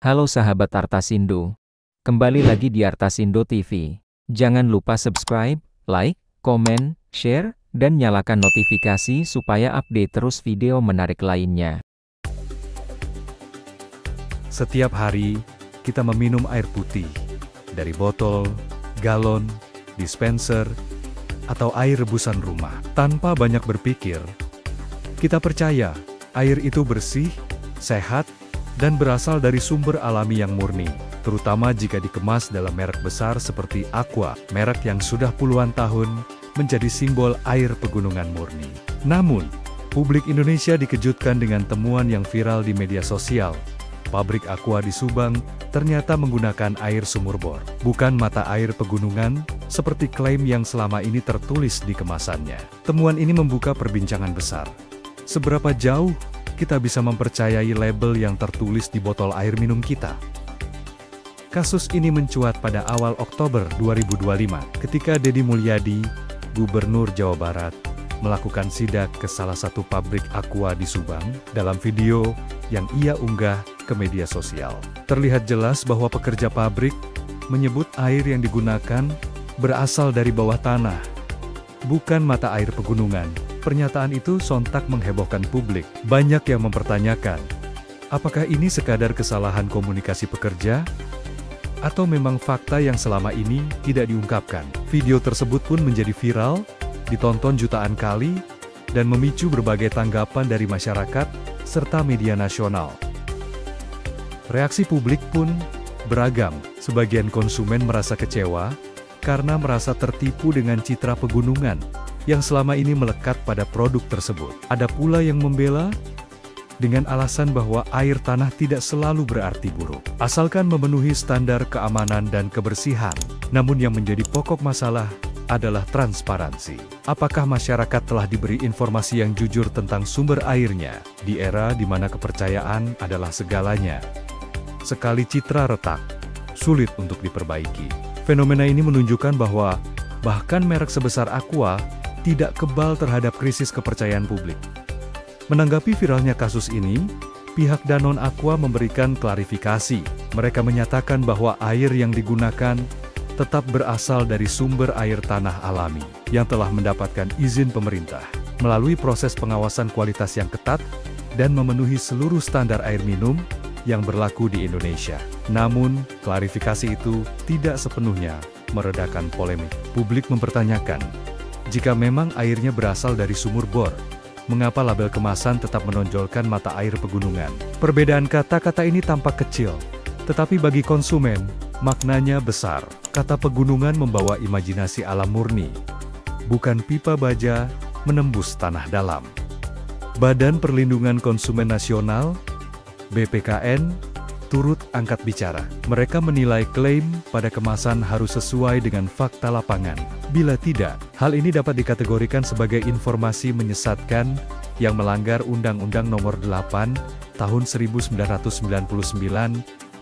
Halo sahabat Artasindo. Kembali lagi di Artasindo TV. Jangan lupa subscribe, like, komen, share, dan nyalakan notifikasi supaya update terus video menarik lainnya. Setiap hari, kita meminum air putih. Dari botol, galon, dispenser, atau air rebusan rumah. Tanpa banyak berpikir, kita percaya air itu bersih, sehat, dan berasal dari sumber alami yang murni, terutama jika dikemas dalam merek besar seperti Aqua, merek yang sudah puluhan tahun menjadi simbol air pegunungan murni. Namun, publik Indonesia dikejutkan dengan temuan yang viral di media sosial. Pabrik Aqua di Subang ternyata menggunakan air sumur bor, bukan mata air pegunungan, seperti klaim yang selama ini tertulis di kemasannya. Temuan ini membuka perbincangan besar. Seberapa jauh kita bisa mempercayai label yang tertulis di botol air minum kita? Kasus ini mencuat pada awal Oktober 2025, ketika Deddy Mulyadi, Gubernur Jawa Barat, melakukan sidak ke salah satu pabrik Aqua di Subang. Dalam video yang ia unggah ke media sosial, terlihat jelas bahwa pekerja pabrik menyebut air yang digunakan berasal dari bawah tanah, bukan mata air pegunungan. Pernyataan itu sontak menghebohkan publik. Banyak yang mempertanyakan, apakah ini sekadar kesalahan komunikasi pekerja? Atau memang fakta yang selama ini tidak diungkapkan? Video tersebut pun menjadi viral, ditonton jutaan kali, dan memicu berbagai tanggapan dari masyarakat, serta media nasional. Reaksi publik pun beragam. Sebagian konsumen merasa kecewa, karena merasa tertipu dengan citra pegunungan yang selama ini melekat pada produk tersebut. Ada pula yang membela dengan alasan bahwa air tanah tidak selalu berarti buruk, asalkan memenuhi standar keamanan dan kebersihan. Namun yang menjadi pokok masalah adalah transparansi. Apakah masyarakat telah diberi informasi yang jujur tentang sumber airnya, di era di mana kepercayaan adalah segalanya? Sekali citra retak, sulit untuk diperbaiki. Fenomena ini menunjukkan bahwa bahkan merek sebesar Aqua tidak kebal terhadap krisis kepercayaan publik. Menanggapi viralnya kasus ini, pihak Danone Aqua memberikan klarifikasi. Mereka menyatakan bahwa air yang digunakan tetap berasal dari sumber air tanah alami, yang telah mendapatkan izin pemerintah, melalui proses pengawasan kualitas yang ketat, dan memenuhi seluruh standar air minum yang berlaku di Indonesia. Namun, klarifikasi itu tidak sepenuhnya meredakan polemik. Publik mempertanyakan, jika memang airnya berasal dari sumur bor, mengapa label kemasan tetap menonjolkan mata air pegunungan? Perbedaan kata-kata ini tampak kecil, tetapi bagi konsumen, maknanya besar. Kata pegunungan membawa imajinasi alam murni, bukan pipa baja menembus tanah dalam. Badan Perlindungan Konsumen Nasional (BPKN) turut angkat bicara. Mereka menilai klaim pada kemasan harus sesuai dengan fakta lapangan. Bila tidak, hal ini dapat dikategorikan sebagai informasi menyesatkan yang melanggar Undang-Undang Nomor 8 Tahun 1999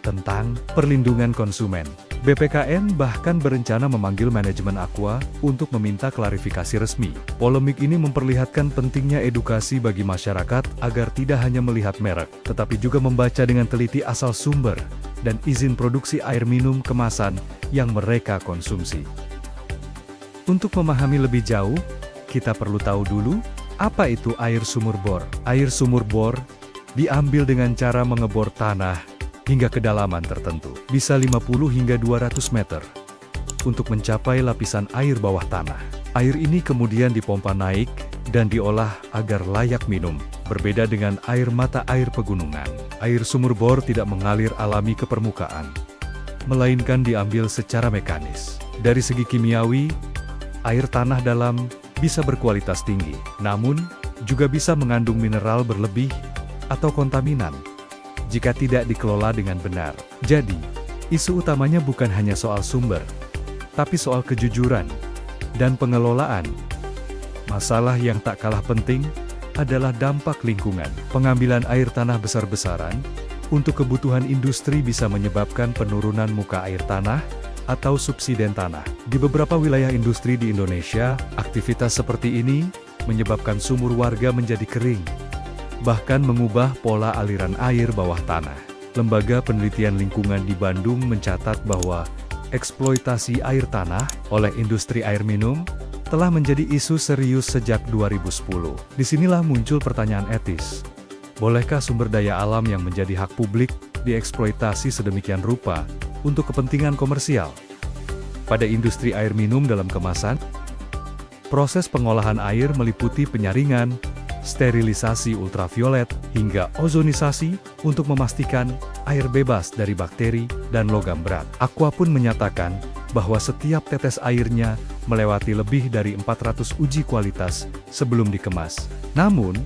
tentang Perlindungan Konsumen. BPKN bahkan berencana memanggil manajemen Aqua untuk meminta klarifikasi resmi. Polemik ini memperlihatkan pentingnya edukasi bagi masyarakat agar tidak hanya melihat merek, tetapi juga membaca dengan teliti asal sumber dan izin produksi air minum kemasan yang mereka konsumsi. Untuk memahami lebih jauh, kita perlu tahu dulu, apa itu air sumur bor? Air sumur bor diambil dengan cara mengebor tanah hingga kedalaman tertentu, bisa 50 hingga 200 meter, untuk mencapai lapisan air bawah tanah. Air ini kemudian dipompa naik, dan diolah agar layak minum. Berbeda dengan air mata air pegunungan, air sumur bor tidak mengalir alami ke permukaan, melainkan diambil secara mekanis. Dari segi kimiawi, air tanah dalam bisa berkualitas tinggi, namun juga bisa mengandung mineral berlebih atau kontaminan jika tidak dikelola dengan benar. Jadi, isu utamanya bukan hanya soal sumber, tapi soal kejujuran dan pengelolaan. Masalah yang tak kalah penting adalah dampak lingkungan. Pengambilan air tanah besar-besaran untuk kebutuhan industri bisa menyebabkan penurunan muka air tanah atau subsiden tanah. Di beberapa wilayah industri di Indonesia, aktivitas seperti ini menyebabkan sumur warga menjadi kering, bahkan mengubah pola aliran air bawah tanah. Lembaga Penelitian Lingkungan di Bandung mencatat bahwa eksploitasi air tanah oleh industri air minum telah menjadi isu serius sejak 2010. Disinilah muncul pertanyaan etis. Bolehkah sumber daya alam yang menjadi hak publik dieksploitasi sedemikian rupa untuk kepentingan komersial? Pada industri air minum dalam kemasan, proses pengolahan air meliputi penyaringan, sterilisasi ultraviolet, hingga ozonisasi untuk memastikan air bebas dari bakteri dan logam berat. Aqua pun menyatakan bahwa setiap tetes airnya melewati lebih dari 400 uji kualitas sebelum dikemas. Namun,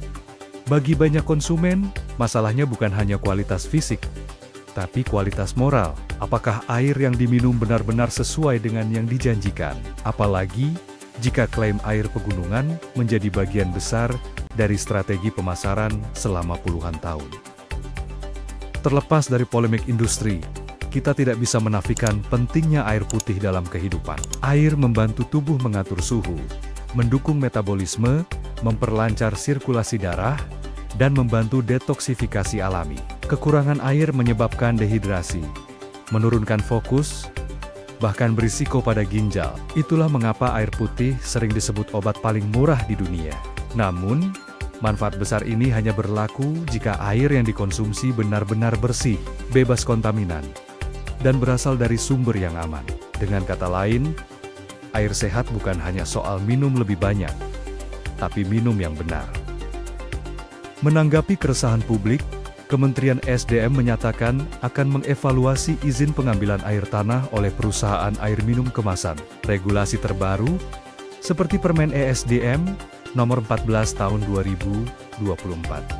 bagi banyak konsumen, masalahnya bukan hanya kualitas fisik, tapi kualitas moral. Apakah air yang diminum benar-benar sesuai dengan yang dijanjikan? Apalagi jika klaim air pegunungan menjadi bagian besar dari strategi pemasaran selama puluhan tahun. Terlepas dari polemik industri, kita tidak bisa menafikan pentingnya air putih dalam kehidupan. Air membantu tubuh mengatur suhu, mendukung metabolisme, memperlancar sirkulasi darah, dan membantu detoksifikasi alami. Kekurangan air menyebabkan dehidrasi, menurunkan fokus, bahkan berisiko pada ginjal. Itulah mengapa air putih sering disebut obat paling murah di dunia. Namun, manfaat besar ini hanya berlaku jika air yang dikonsumsi benar-benar bersih, bebas kontaminan, dan berasal dari sumber yang aman. Dengan kata lain, air sehat bukan hanya soal minum lebih banyak, tapi minum yang benar. Menanggapi keresahan publik, Kementerian SDM menyatakan akan mengevaluasi izin pengambilan air tanah oleh perusahaan air minum kemasan. Regulasi terbaru, seperti Permen ESDM Nomor 14 Tahun 2024,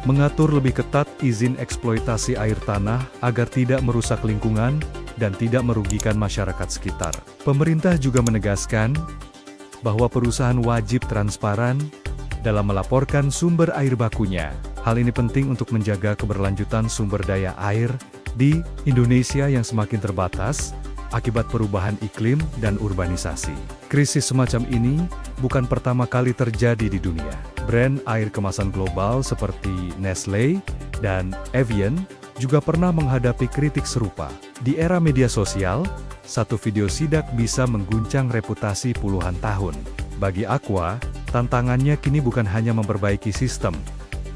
mengatur lebih ketat izin eksploitasi air tanah agar tidak merusak lingkungan dan tidak merugikan masyarakat sekitar. Pemerintah juga menegaskan bahwa perusahaan wajib transparan dalam melaporkan sumber air bakunya. Hal ini penting untuk menjaga keberlanjutan sumber daya air di Indonesia yang semakin terbatas akibat perubahan iklim dan urbanisasi. Krisis semacam ini bukan pertama kali terjadi di dunia. Brand air kemasan global seperti Nestle dan Evian juga pernah menghadapi kritik serupa. Di era media sosial, satu video sidak bisa mengguncang reputasi puluhan tahun. Bagi Aqua, tantangannya kini bukan hanya memperbaiki sistem,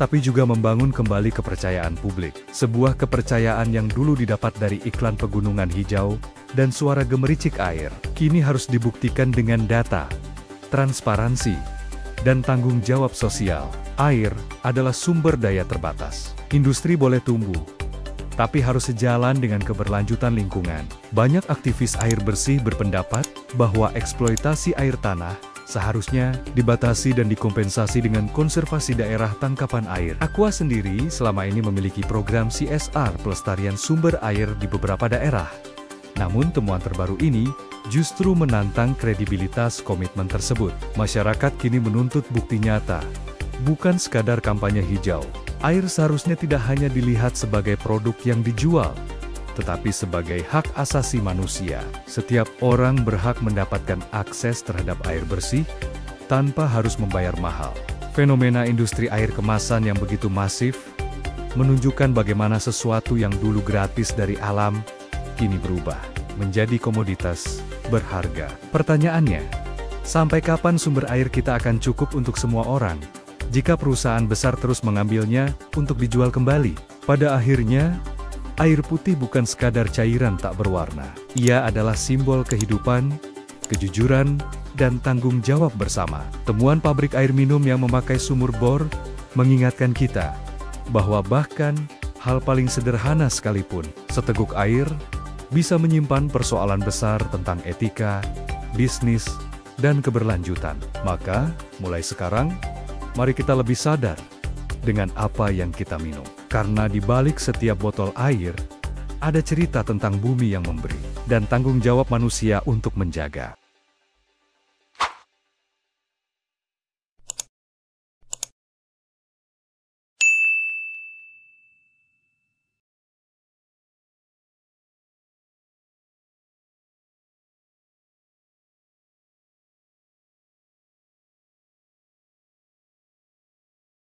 tapi juga membangun kembali kepercayaan publik. Sebuah kepercayaan yang dulu didapat dari iklan pegunungan hijau dan suara gemericik air, kini harus dibuktikan dengan data, transparansi, dan tanggung jawab sosial. Air adalah sumber daya terbatas. Industri boleh tumbuh, tapi harus sejalan dengan keberlanjutan lingkungan. Banyak aktivis air bersih berpendapat bahwa eksploitasi air tanah seharusnya dibatasi dan dikompensasi dengan konservasi daerah tangkapan air. Aqua sendiri selama ini memiliki program CSR pelestarian sumber air di beberapa daerah. Namun temuan terbaru ini justru menantang kredibilitas komitmen tersebut. Masyarakat kini menuntut bukti nyata, bukan sekadar kampanye hijau. Air seharusnya tidak hanya dilihat sebagai produk yang dijual, tetapi sebagai hak asasi manusia. Setiap orang berhak mendapatkan akses terhadap air bersih tanpa harus membayar mahal. Fenomena industri air kemasan yang begitu masif menunjukkan bagaimana sesuatu yang dulu gratis dari alam kini berubah menjadi komoditas berharga. Pertanyaannya, sampai kapan sumber air kita akan cukup untuk semua orang jika perusahaan besar terus mengambilnya untuk dijual kembali? Pada akhirnya, air putih bukan sekadar cairan tak berwarna. Ia adalah simbol kehidupan, kejujuran, dan tanggung jawab bersama. Temuan pabrik air minum yang memakai sumur bor mengingatkan kita bahwa bahkan hal paling sederhana sekalipun, seteguk air, bisa menyimpan persoalan besar tentang etika, bisnis, dan keberlanjutan. Maka, mulai sekarang, mari kita lebih sadar dengan apa yang kita minum. Karena di balik setiap botol air, ada cerita tentang bumi yang memberi, dan tanggung jawab manusia untuk menjaga.